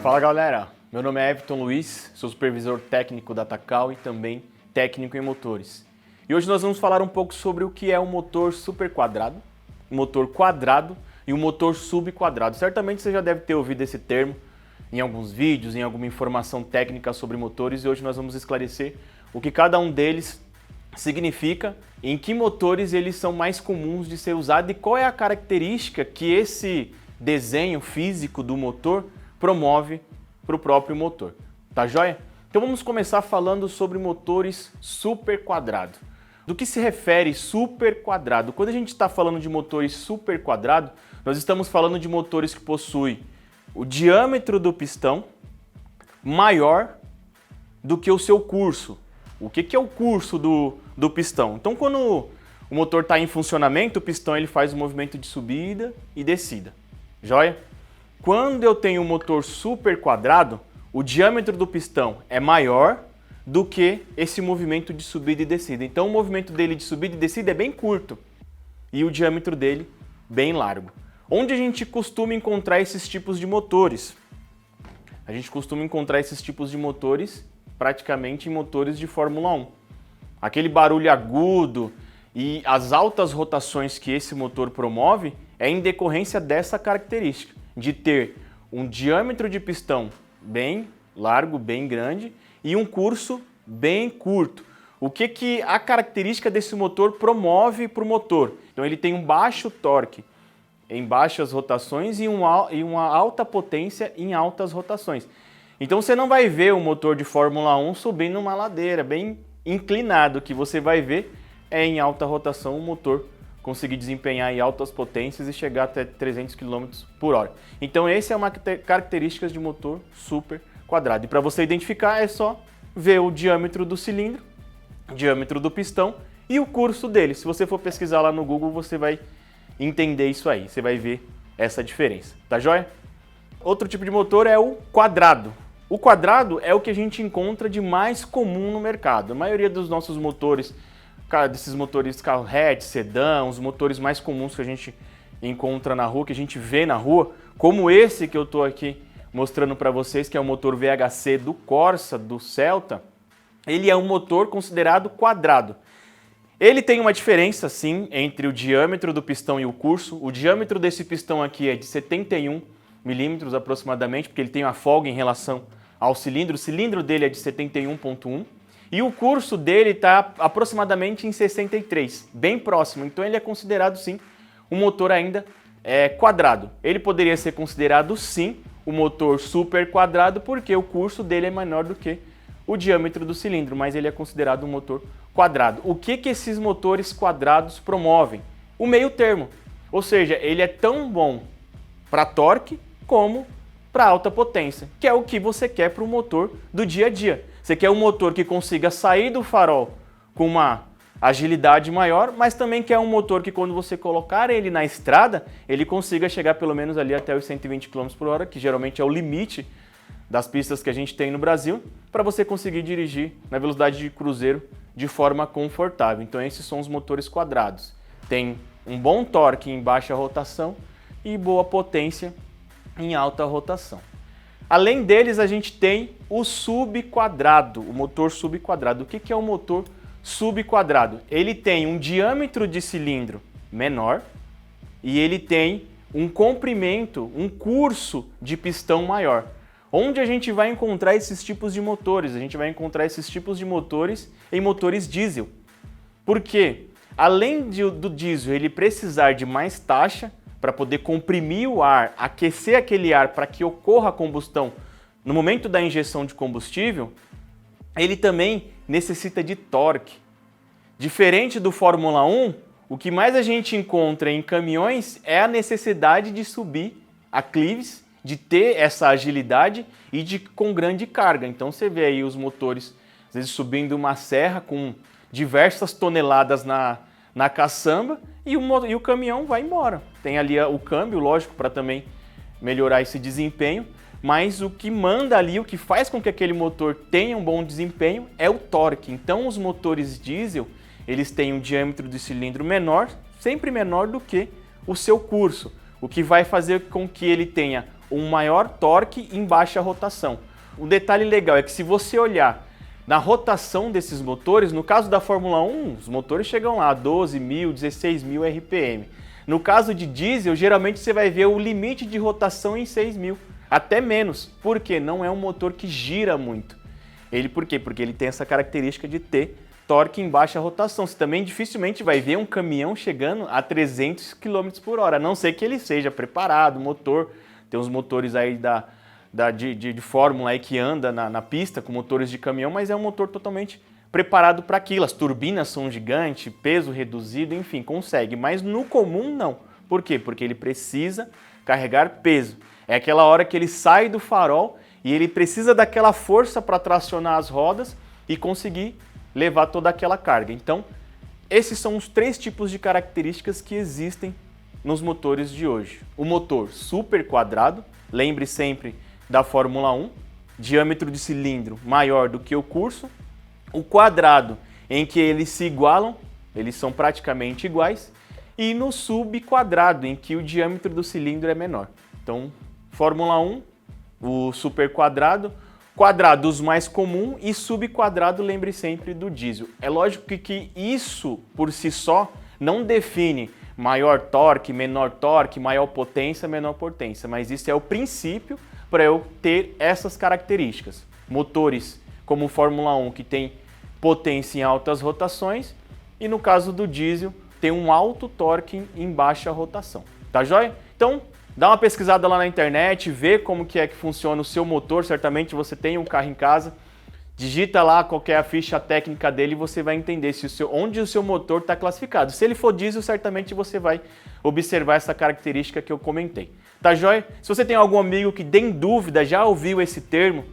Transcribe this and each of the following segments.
Fala galera, meu nome é Everton Luiz, sou supervisor técnico da Takal e também técnico em motores. E hoje nós vamos falar um pouco sobre o que é um motor superquadrado, um motor quadrado e um motor subquadrado. Certamente você já deve ter ouvido esse termo em alguns vídeos, em alguma informação técnica sobre motores, e hoje nós vamos esclarecer o que cada um deles significa, em que motores eles são mais comuns de ser usados e qual é a característica que esse desenho físico do motor promove para o próprio motor. Tá joia? Então vamos começar falando sobre motores superquadrado. Do que se refere superquadrado? Quando a gente está falando de motores superquadrado, nós estamos falando de motores que possuem o diâmetro do pistão maior do que o seu curso. O que é o curso do pistão? Então, quando o motor está em funcionamento, o pistão ele faz um movimento de subida e descida. Joia? Quando eu tenho um motor superquadrado, o diâmetro do pistão é maior do que esse movimento de subida e descida. Então, o movimento dele de subida e descida é bem curto e o diâmetro dele bem largo. Onde a gente costuma encontrar esses tipos de motores? A gente costuma encontrar esses tipos de motores praticamente em motores de Fórmula 1. Aquele barulho agudo e as altas rotações que esse motor promove é em decorrência dessa característica, de ter um diâmetro de pistão bem largo, bem grande e um curso bem curto. O que a característica desse motor promove para o motor? Então ele tem um baixo torque em baixas rotações e uma alta potência em altas rotações. Então você não vai ver o motor de Fórmula 1 subindo uma ladeira bem inclinado. O que você vai ver é em alta rotação o motor conseguir desempenhar em altas potências e chegar até 300 km por hora. Então essa é uma característica de motor super quadrado. E para você identificar é só ver o diâmetro do cilindro, diâmetro do pistão e o curso dele. Se você for pesquisar lá no Google, você vai entender isso aí. Você vai ver essa diferença. Tá joia? Outro tipo de motor é o quadrado. O quadrado é o que a gente encontra de mais comum no mercado. A maioria dos nossos motores, desses motores carro hatch, sedã, os motores mais comuns que a gente encontra na rua, que a gente vê na rua, como esse que eu estou aqui mostrando para vocês, que é o motor VHC do Corsa, do Celta, ele é um motor considerado quadrado. Ele tem uma diferença, sim, entre o diâmetro do pistão e o curso. O diâmetro desse pistão aqui é de 71 milímetros aproximadamente, porque ele tem uma folga em relação ao cilindro. O cilindro dele é de 71,1 e o curso dele está aproximadamente em 63, bem próximo. Então ele é considerado, sim, um motor ainda quadrado. Ele poderia ser considerado, sim, o motor super quadrado, porque o curso dele é menor do que o diâmetro do cilindro, mas ele é considerado um motor quadrado. O que esses motores quadrados promovem? O meio termo, ou seja, ele é tão bom para torque como para alta potência, que é o que você quer para o motor do dia a dia. Você quer um motor que consiga sair do farol com uma agilidade maior, mas também quer um motor que quando você colocar ele na estrada, ele consiga chegar pelo menos ali até os 120 km por hora, que geralmente é o limite das pistas que a gente tem no Brasil, para você conseguir dirigir na velocidade de cruzeiro de forma confortável. Então esses são os motores quadrados. Tem um bom torque em baixa rotação e boa potência em alta rotação. Além deles, a gente tem o subquadrado, o motor subquadrado. O que é o motor subquadrado? Ele tem um diâmetro de cilindro menor e ele tem um comprimento, um curso de pistão maior. Onde a gente vai encontrar esses tipos de motores? A gente vai encontrar esses tipos de motores em motores diesel. Por quê? Além do diesel ele precisar de mais taxa para poder comprimir o ar, aquecer aquele ar para que ocorra a combustão no momento da injeção de combustível, ele também necessita de torque. Diferente do Fórmula 1, o que mais a gente encontra em caminhões é a necessidade de subir aclives, de ter essa agilidade e com grande carga. Então você vê aí os motores, às vezes subindo uma serra com diversas toneladas na caçamba e o caminhão vai embora. Tem ali o câmbio, lógico, para também melhorar esse desempenho, mas o que manda ali, o que faz com que aquele motor tenha um bom desempenho é o torque. Então os motores diesel, eles têm um diâmetro de cilindro menor, sempre menor do que o seu curso, o que vai fazer com que ele tenha um maior torque em baixa rotação. Um detalhe legal é que se você olhar na rotação desses motores, no caso da Fórmula 1, os motores chegam lá a 12.000, 16.000 RPM. No caso de diesel, geralmente você vai ver o limite de rotação em 6.000, até menos, porque não é um motor que gira muito. Por quê? Porque ele tem essa característica de ter torque em baixa rotação. Você também dificilmente vai ver um caminhão chegando a 300 km por hora, a não ser que ele seja preparado, motor. Tem uns motores aí de Fórmula aí que anda na pista com motores de caminhão, mas é um motor totalmente preparado para aquilo. As turbinas são gigantes, peso reduzido, enfim, consegue. Mas no comum não. Por quê? Porque ele precisa carregar peso. É aquela hora que ele sai do farol e ele precisa daquela força para tracionar as rodas e conseguir levar toda aquela carga. Então, esses são os 3 tipos de características que existem nos motores de hoje. O motor super quadrado, lembre sempre da Fórmula 1, diâmetro de cilindro maior do que o curso. O quadrado, em que eles se igualam, eles são praticamente iguais. E no subquadrado, em que o diâmetro do cilindro é menor. Então, Fórmula 1, o super quadrado, quadrados mais comum e subquadrado, lembre sempre do diesel. É lógico que isso por si só não define maior torque, maior potência, menor potência, mas isso é o princípio para eu ter essas características. Motores como o Fórmula 1 que tem potência em altas rotações e no caso do diesel tem um alto torque em baixa rotação. Tá joia? Então, dá uma pesquisada lá na internet, vê como que é que funciona o seu motor, certamente você tem um carro em casa, digita lá qual que é a ficha técnica dele e você vai entender onde o seu motor está classificado. Se ele for diesel, certamente você vai observar essa característica que eu comentei. Tá joia? Se você tem algum amigo que tem dúvida, já ouviu esse termo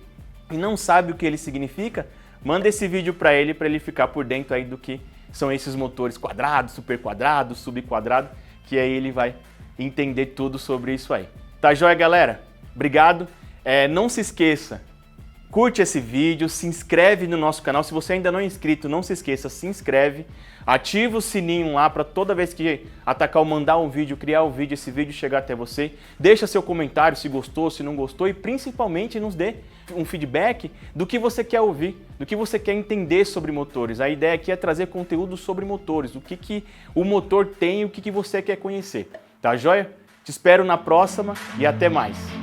e não sabe o que ele significa, manda esse vídeo para ele ficar por dentro aí do que são esses motores quadrados, super quadrado, subquadrado, que aí ele vai entender tudo sobre isso aí. Tá joia, galera? Obrigado. Não se esqueça, curte esse vídeo, se inscreve no nosso canal. Se você ainda não é inscrito, não se esqueça, se inscreve. Ativa o sininho lá para toda vez que a Takal mandar um vídeo, criar um vídeo, esse vídeo chegar até você. Deixa seu comentário se gostou, se não gostou e principalmente nos dê um feedback do que você quer ouvir, do que você quer entender sobre motores. A ideia aqui é trazer conteúdo sobre motores, o que o motor tem e o que você quer conhecer. Tá joia? Te espero na próxima e até mais.